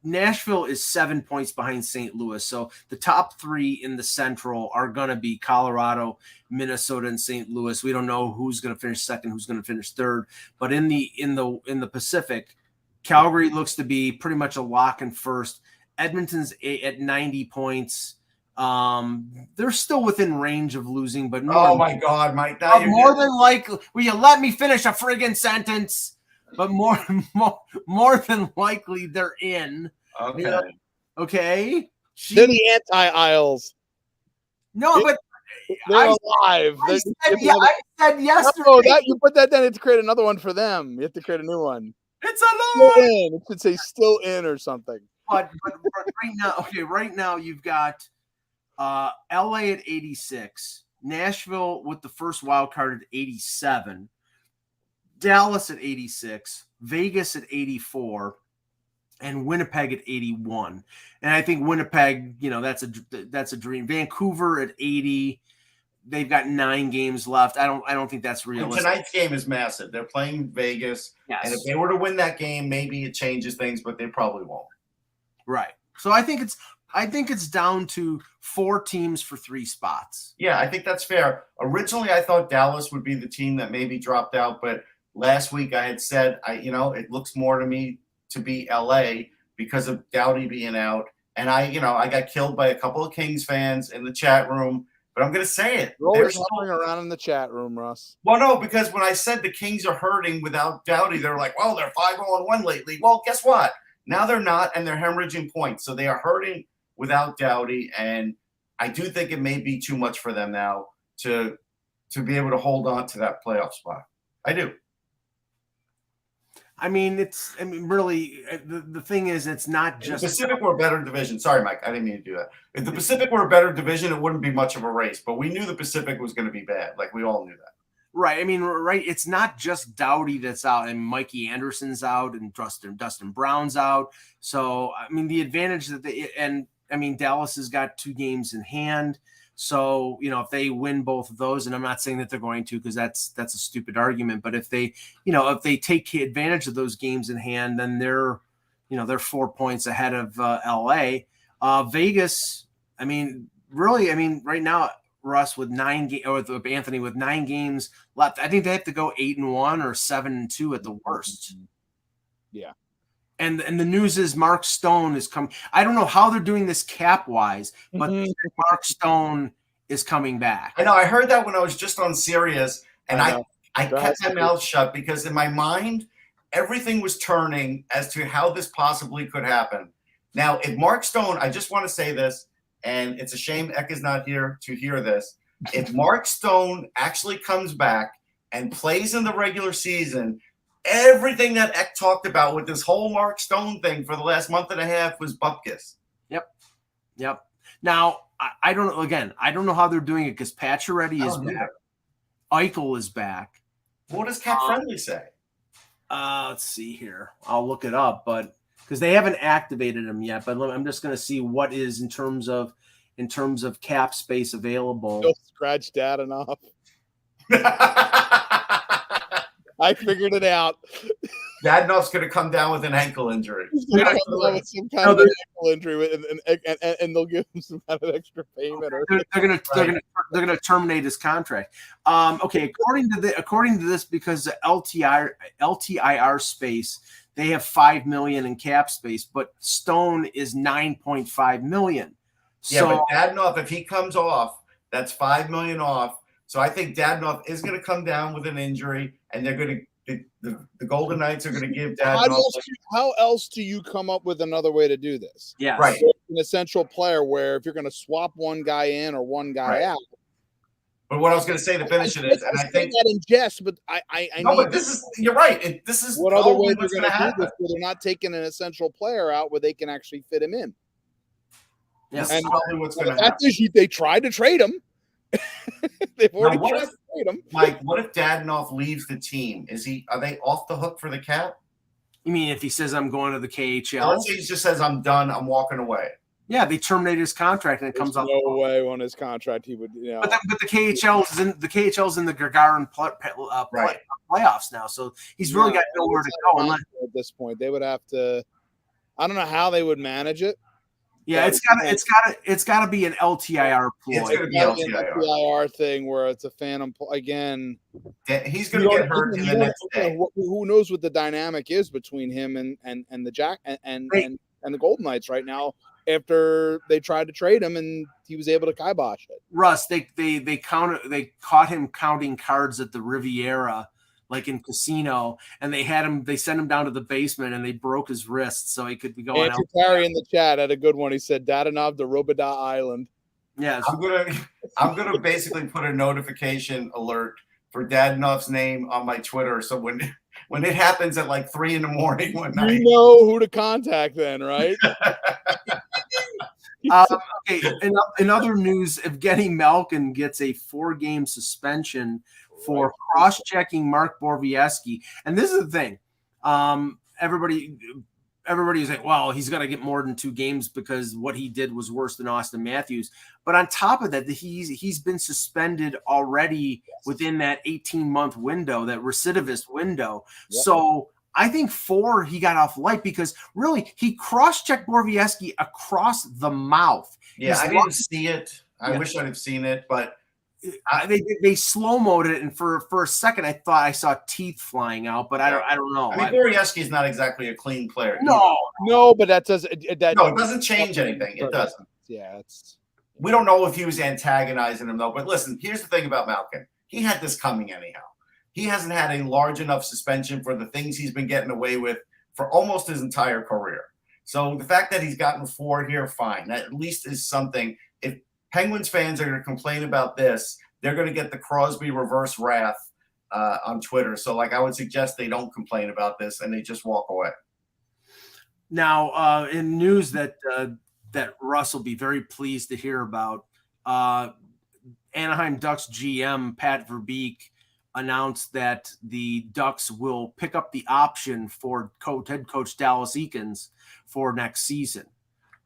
Nashville is 7 points behind St. Louis. So the top 3 in the Central are going to be Colorado, Minnesota, and St. Louis. We don't know who's going to finish second, who's going to finish third. But in the Pacific, Calgary looks to be pretty much a lock in first. Edmonton's at 90 points. They're still within range of losing, but my God, Mike! More than likely, will you let me finish a friggin' sentence? But more than likely, they're in. Okay. Okay. They're the anti-Isles. No, but they're alive. I said yesterday. No, you put that down to create another one for them. You have to create a new one. It's alive. Still in. It should say "still in" or something. But right now you've got LA at 86, Nashville with the first wild card at 87. Dallas at 86, Vegas at 84, and Winnipeg at 81. And I think Winnipeg, that's a dream. Vancouver at 80. They've got 9 games left. I don't think that's realistic. Tonight's game is massive. They're playing Vegas, yes. And if they were to win that game, maybe it changes things, but they probably won't. Right. So I think it's down to 4 teams for 3 spots. Yeah, I think that's fair. Originally, I thought Dallas would be the team that maybe dropped out, but last week I had said, it looks more to me to be LA because of Doughty being out. And I got killed by a couple of Kings fans in the chat room, but I'm going to say it. You're always hovering around in the chat room, Russ. Well, no, because when I said the Kings are hurting without Doughty, they're like, well, they're 5-0-1 lately. Well, guess what? Now they're not, and they're hemorrhaging points. So they are hurting without Doughty, and I do think it may be too much for them now to be able to hold on to that playoff spot. I do. Really, the thing is, it's not just the Pacific were a better division. Sorry, Mike, I didn't mean to do that. If the Pacific were a better division, it wouldn't be much of a race. But we knew the Pacific was going to be bad. Like, we all knew that. Right. Right. It's not just Doughty that's out, and Mikey Anderson's out, and Dustin Brown's out. So, the advantage that Dallas has got 2 games in hand. So, if they win both of those, and I'm not saying that they're going to, because that's a stupid argument, but if they take advantage of those games in hand, then they're 4 points ahead of LA. Vegas, right now, Russ with 9 games, or with Anthony with 9 games left, I think they have to go 8-1 or 7-2 at the worst. Yeah. And the news is Mark Stone is coming. I don't know how they're doing this cap wise, but Mark Stone is coming back. I know. I heard that when I was just on Sirius, and I kept my mouth shut because in my mind, everything was turning as to how this possibly could happen. Now, if Mark Stone, I just want to say this, and it's a shame Eck is not here to hear this. If Mark Stone actually comes back and plays in the regular season, everything that Eck talked about with this whole Mark Stone thing for the last month and a half was bupkis. Yep. Now, I don't know how they're doing it because Pacioretty is back. Eichel is back. What does Cap Friendly say? Let's see here. I'll look it up, but because they haven't activated him yet. But I'm just going to see what is in terms of cap space available. Don't scratch that enough. I figured it out. Dadonoff's going to come down with an ankle injury. With some kind of an ankle injury, and they'll give him some kind of extra payment. They're going to terminate his contract. Okay, according to this, because the LTIR space, they have $5 million in cap space, but Stone is $9.5 million. Yeah, so, but Dadonoff, if he comes off, that's $5 million off. So I think Dadonoff is going to come down with an injury, and they're going to the Golden Knights are going to give Dadonoff. How else do you come up with another way to do this? Yeah, right. So an essential player where if you're going to swap one guy in or one guy out. But what I was going to say to finish it is, and I think that in jest, but I no, but this is you're right. This is what other way they're going to do this where they're not taking an essential player out where they can actually fit him in. Yes, and probably what's going to happen. They tried to trade him. They've already tried to trade him. Mike, what if Dadonoff leaves the team? Are they off the hook for the cap? You mean if he says I'm going to the KHL? Now, let's say he just says I'm done, I'm walking away. Yeah, they terminate his contract and it comes up. No way on his contract he would. But the KHL's in the Gagarin playoffs now, so he's really got nowhere to go. At this point, they would have to. I don't know how they would manage it. Yeah, it's gotta be an LTIR ploy. It's gonna be an LTIR thing where it's a phantom again. He's gonna get hurt in the next day. Who knows what the dynamic is between him and the and the Golden Knights right now after they tried to trade him and he was able to kibosh it. Russ, they caught him counting cards at the Riviera, like in casino, and they sent him down to the basement and they broke his wrist so he could be going out. Terry in the chat had a good one. He said Dadonov to Robida Island. Yeah, I'm gonna basically put a notification alert for Dadonov's name on my Twitter. So when it happens at like 3 a.m. one night, you know who to contact then, right? Okay. In other news, Evgeny Malkin gets a 4-game suspension for cross-checking Mark Borowiecki. And this is the thing. Everybody's like, well, he's got to get more than 2 games because what he did was worse than Austin Matthews. But on top of that, he's been suspended already within that 18-month window, that recidivist window. Yep. So I think 4, he got off light because really he cross-checked Borowiecki across the mouth. Yeah, I didn't see it. I wish I'd have seen it, but they slow-moed it, and for a second I thought I saw teeth flying out, but I don't know. I mean, Borowiecki is not exactly a clean player. No, but that doesn't. It doesn't change anything. It doesn't. Yeah, we don't know if he was antagonizing him though. But listen, here's the thing about Malkin. He had this coming anyhow. He hasn't had a large enough suspension for the things he's been getting away with for almost his entire career. So the fact that he's gotten 4 here, fine. That at least is something. If Penguins fans are going to complain about this, they're going to get the Crosby reverse wrath on Twitter. So, I would suggest they don't complain about this and they just walk away. Now, in news that Russ will be very pleased to hear about, Anaheim Ducks GM Pat Verbeek announced that the Ducks will pick up the option for head coach Dallas Eakins for next season.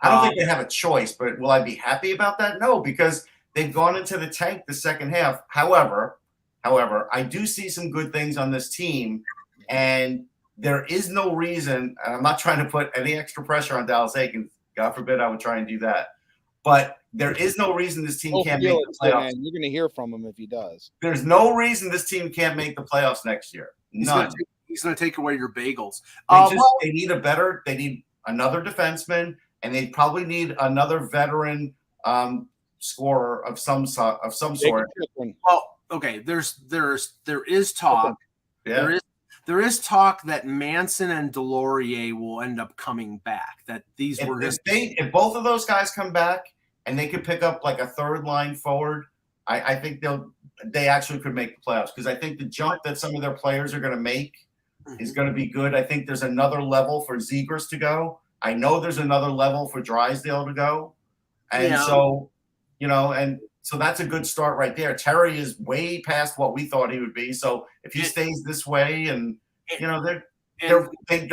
I don't think they have a choice, but will I be happy about that? No, because they've gone into the tank the second half. However, I do see some good things on this team, and there is no reason, and I'm not trying to put any extra pressure on Dallas Eakins. God forbid I would try and do that. But there is no reason this team can't make the playoffs. Man, you're going to hear from him if he does. There's no reason this team can't make the playoffs next year. None. He's going to take away your bagels. They need another defenseman, and they probably need another veteran scorer of some sort. Well, okay. There is talk. Yeah. There is talk that Manson and Delorier will end up coming back. That these were if both of those guys come back and they could pick up like a third line forward, I think they actually could make the playoffs, because I think the jump that some of their players are going to make is going to be good. I think there's another level for Zegras to go. I know there's another level for Drysdale to go, and so that's a good start right there. Terry is way past what we thought he would be. So if he stays this way and they're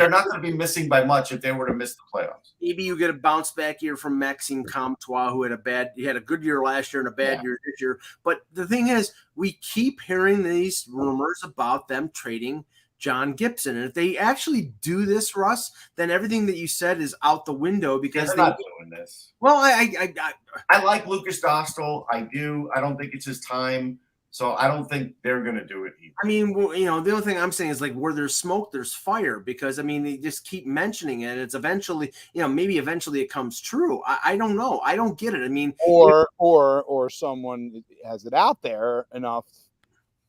not going to be missing by much if they were to miss the playoffs. Maybe you get a bounce back year from Maxime Comtois, who had a good year last year and a bad year this year. But the thing is, we keep hearing these rumors about them trading John Gibson. And if they actually do this, Russ, then everything that you said is out the window because they're not doing this. Well, I like Lucas Dostal. I do. I don't think it's his time. So I don't think they're going to do it either. I mean, the only thing I'm saying is like where there's smoke, there's fire, because I mean, they just keep mentioning it. It's eventually, maybe eventually it comes true. I don't know. I don't get it. I mean, or someone has it out there enough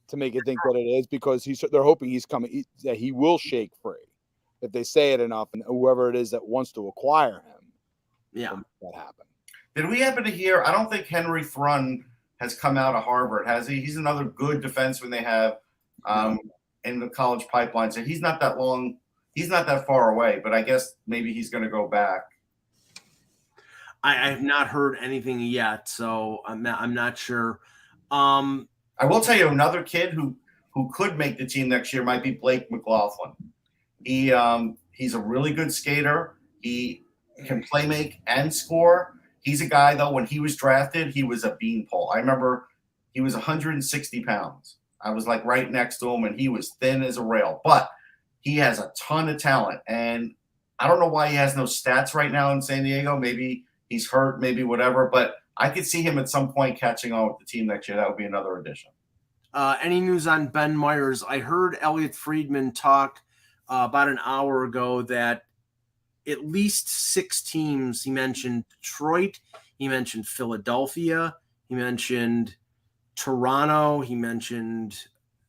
to make it think that it is because they're hoping he's coming, that he will shake free if they say it enough, and whoever it is that wants to acquire him. That happen. Did we happen to hear? I don't think Henry Thrun has come out of Harvard, has he? He's another good defenseman they have in the college pipeline. So he's not that long. He's not that far away, but I guess maybe he's going to go back. I have not heard anything yet, so I'm not sure. I will tell you another kid who could make the team next year might be Blake McLaughlin. He's a really good skater. He can play make and score. He's a guy, though, when he was drafted, he was a beanpole. I remember he was 160 pounds. I was like right next to him, and he was thin as a rail. But he has a ton of talent, and I don't know why he has no stats right now in San Diego. Maybe he's hurt, maybe whatever. But I could see him at some point catching on with the team next year. That would be another addition. Any news on Ben Myers? I heard Elliot Friedman talk about an hour ago that at least 6 teams. He mentioned Detroit. He mentioned Philadelphia. He mentioned Toronto. He mentioned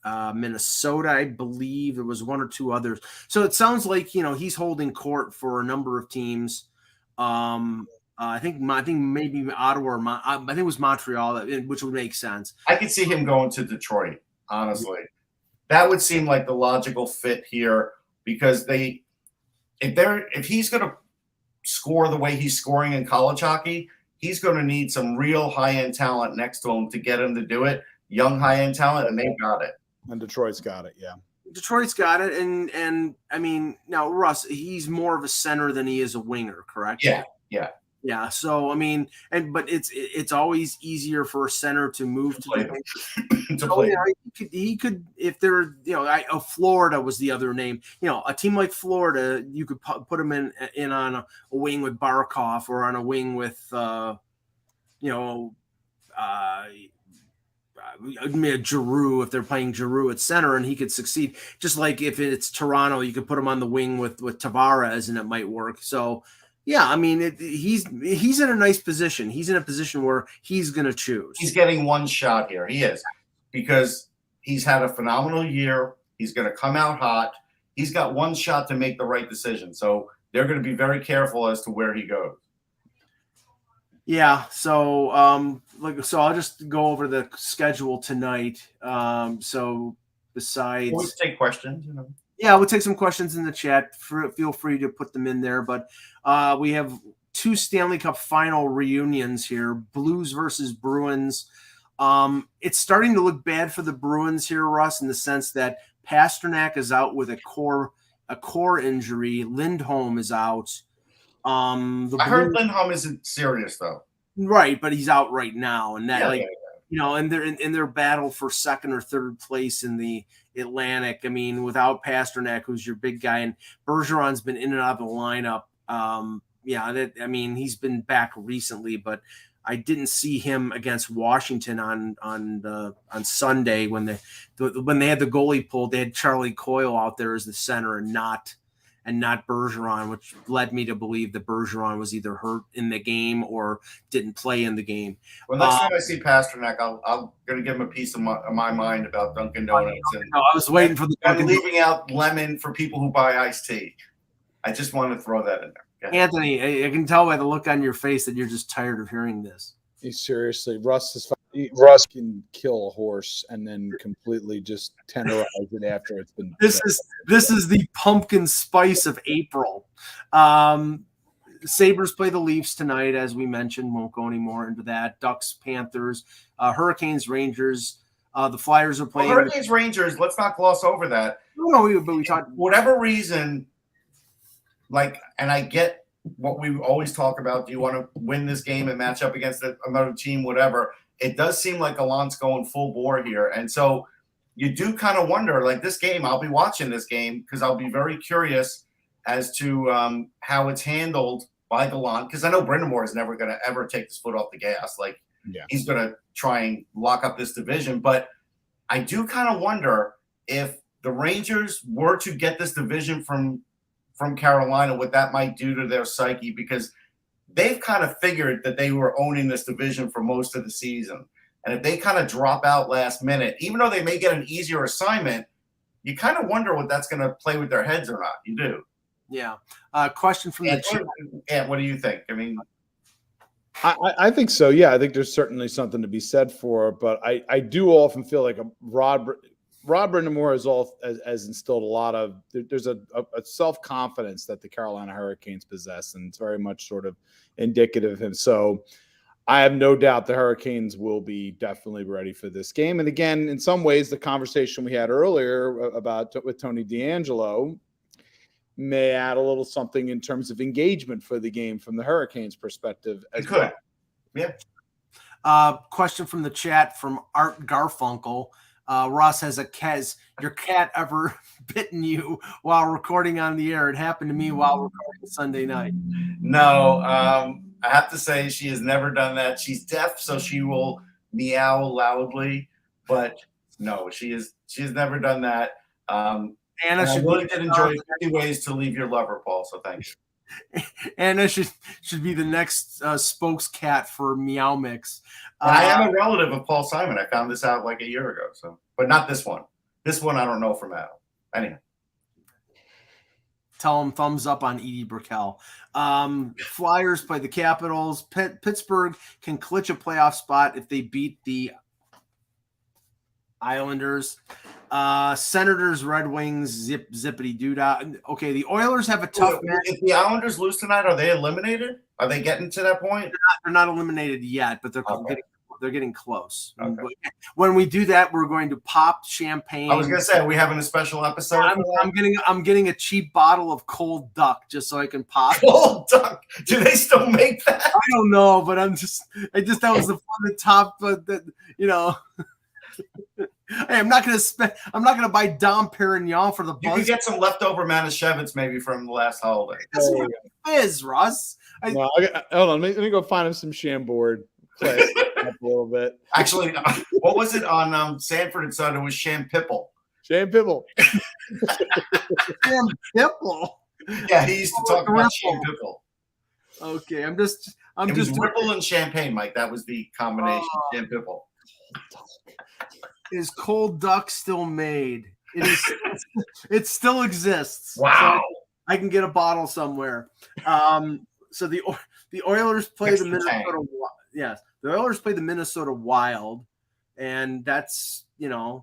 Minnesota, I believe. There was 1 or 2 others. So it sounds like, he's holding court for a number of teams. I think maybe Ottawa or I think it was Montreal, which would make sense. I could see him going to Detroit, honestly. That would seem like the logical fit here because if he's going to score the way he's scoring in college hockey, he's going to need some real high-end talent next to him to get him to do it. Young high-end talent, and they've got it. And Detroit's got it, yeah. Detroit's got it, and I mean, now Russ, he's more of a center than he is a winger, correct? Yeah. So I mean, but it's always easier for a center to move to play. He could if they're Florida was the other name. A team like Florida, you could put him in on a wing with Barkov or on a wing with Giroux if they're playing Giroux at center, and he could succeed. Just like if it's Toronto, you could put him on the wing with Tavares, and it might work. So. Yeah, I mean, he's in a nice position. He's in a position where he's going to choose. He's getting one shot here. He is, because he's had a phenomenal year. He's going to come out hot. He's got one shot to make the right decision. So they're going to be very careful as to where he goes. Yeah. So I'll just go over the schedule tonight. So besides, we'll take questions. Yeah, we'll take some questions in the chat. Feel free to put them in there. But we have 2 Stanley Cup final reunions here, Blues versus Bruins. It's starting to look bad for the Bruins here, Russ, in the sense that Pasternak is out with a core injury. Lindholm is out. I heard Lindholm isn't serious, though. Right, but he's out right now. And that, and they're in their battle for 2nd or 3rd place in the Atlantic. I mean, without Pasternak, who's your big guy, and Bergeron's been in and out of the lineup. He's been back recently, but I didn't see him against Washington on Sunday when they had the goalie pulled. They had Charlie Coyle out there as the center and not Bergeron, which led me to believe that Bergeron was either hurt in the game or didn't play in the game. Well, next time I see Pasternak, I'm going to give him a piece of my mind about Dunkin' Donuts. I was waiting for the Dunkin' leaving out lemon for people who buy iced tea. I just want to throw that in there. Anthony, I can tell by the look on your face that you're just tired of hearing this. Seriously, Russ can kill a horse and then completely just tenderize it after it's been. This is the pumpkin spice of April. Sabres play the Leafs tonight, as we mentioned. Won't go any more into that. Ducks, Panthers, Hurricanes, Rangers, The Flyers are playing. Hurricanes Rangers. Let's not gloss over that. No, but we talked. Whatever reason, and I get what we always talk about. Do you want to win this game and match up against another team? Whatever. It does seem like Gallant's going full bore here, and so you do kind of wonder. Like this game, I'll be watching this game because I'll be very curious as to how it's handled by Gallant, because I know Brind'Amour is never going to ever take his foot off the gas. He's going to try and lock up this division. But I do kind of wonder if the Rangers were to get this division from Carolina, what that might do to their psyche, because they've kind of figured that they were owning this division for most of the season. And if they kind of drop out last minute, even though they may get an easier assignment, you kind of wonder what that's going to play with their heads or not. You do. Yeah. Question from the chat. Yeah, what do you think? I mean, I think so. Yeah, I think there's certainly something to be said for it, but I do often feel like Rod Brind'Amour has instilled a lot of there's a self-confidence that the Carolina Hurricanes possess, and it's very much sort of indicative of him. So I have no doubt the Hurricanes will be definitely ready for this game. And again, in some ways, the conversation we had earlier about with Tony DeAngelo may add a little something in terms of engagement for the game from the Hurricanes' perspective as well. Yeah. Question from the chat from Art Garfunkel. Ross has has your cat ever bitten you while recording on the air? It happened to me while recording Sunday night. No, I have to say she has never done that. She's deaf, so she will meow loudly, but no, she has never done that. Anna I really did enjoy 50 Ways to Leave Your Lover, Paul, so thank you. Anna should be the next spokes cat for Meow Mix. And I am a relative of Paul Simon. I found this out like a year ago, but not this one. This one I don't know from Adam. Anyhow. Tell him thumbs up on Edie Brickell. Flyers play the Capitals. Pittsburgh can clinch a playoff spot if they beat the Islanders. Senators, Red Wings, zippity doodah. Okay, the Oilers have a tough match. If the Islanders lose tonight, are they eliminated? Are they getting to that point? They're not eliminated yet, but they're getting close. Okay. When we do that, we're going to pop champagne. I was going to say, are we having a special episode? I'm getting a cheap bottle of cold duck just so I can pop. Cold duck? Do they still make that? I don't know, but that was the fun to top, but Hey, I'm not gonna buy Dom Perignon for the buzz. You can get some leftover Manischewitz maybe from the last holiday. That's what it is, Russ. Hold on, let me go find him some Chambord. Play a little bit. Actually, what was it on Sanford and Son? It was Sham Pipple. Sham Pipple. Sham Pipple. Yeah, he used to talk about Sham Pipple. Okay, I'm just Ripple and champagne, Mike. That was the combination. Sham Pipple. Is cold duck still made? It is. It still exists. Wow! So I can get a bottle somewhere. So the Oilers play the Minnesota. Yes, the Oilers play the Minnesota Wild, and that's Leon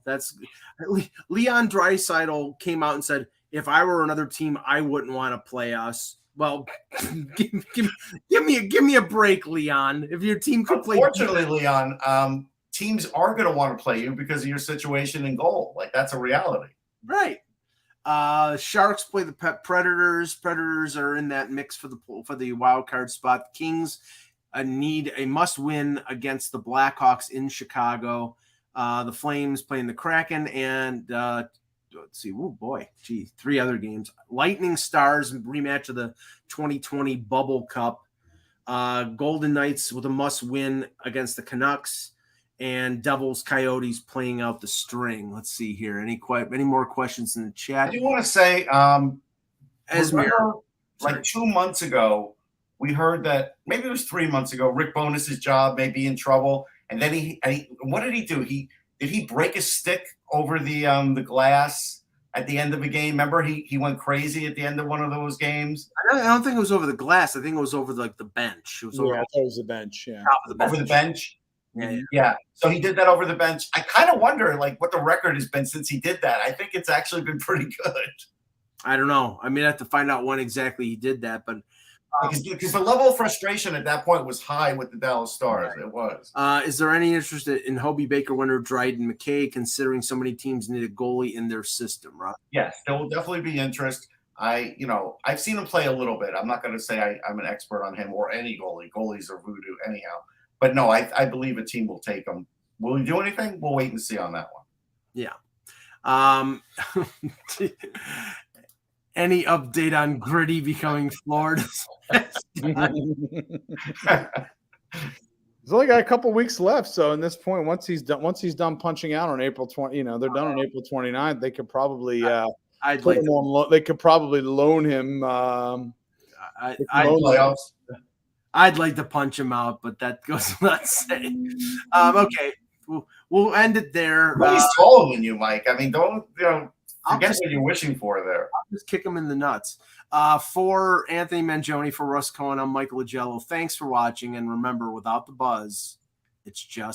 Draisaitl came out and said, "If I were another team, I wouldn't want to play us." Well, give me a break, Leon. If your team could play, unfortunately, Leon. Teams are going to want to play you because of your situation in goal. Like, that's a reality. Right. Sharks play the Predators. Predators are in that mix for the wild card spot. The Kings need a must win against the Blackhawks in Chicago. The Flames playing the Kraken, and let's see. Oh boy, three other games. Lightning Stars rematch of the 2020 Bubble Cup. Golden Knights with a must win against the Canucks. And Devils Coyotes playing out the string. Let's see here. Any more questions in the chat? I do want to say, like 2 months ago, we heard that maybe it was 3 months ago, Rick Bowness's job may be in trouble. And then what did he do? Did he break his stick over the glass at the end of a game? Remember, he went crazy at the end of one of those games. I don't think it was over the glass. I think it was over the bench. It was over the bench. Yeah, top of the bench. Over the bench. Yeah. So he did that over the bench. I kind of wonder, what the record has been since he did that. I think it's actually been pretty good. I don't know. I mean, I have to find out when exactly he did that. But because the level of frustration at that point was high with the Dallas Stars. Right. It was. Is there any interest in Hobie Baker, Winter, Dryden, McKay, considering so many teams need a goalie in their system, right? Yes, there will definitely be interest. I've seen him play a little bit. I'm not going to say I'm an expert on him or any goalie. Goalies are voodoo anyhow. But no, I believe a team will take him. Will he do anything? We'll wait and see on that one. Yeah. Any update on Gritty becoming Florida's best guy? He's only got a couple weeks left, so at this point, once he's done punching out on April 20, they're done on April 29th. They could probably they could probably loan him. I'd like to punch him out, but that goes without saying. Okay, we'll end it there. Well, he's taller than you, Mike. I mean, don't forget what you're wishing for there. I'll just kick him in the nuts. For Anthony Mangione, for Russ Cohen, I'm Michael Agello. Thanks for watching, and remember, without the buzz, it's just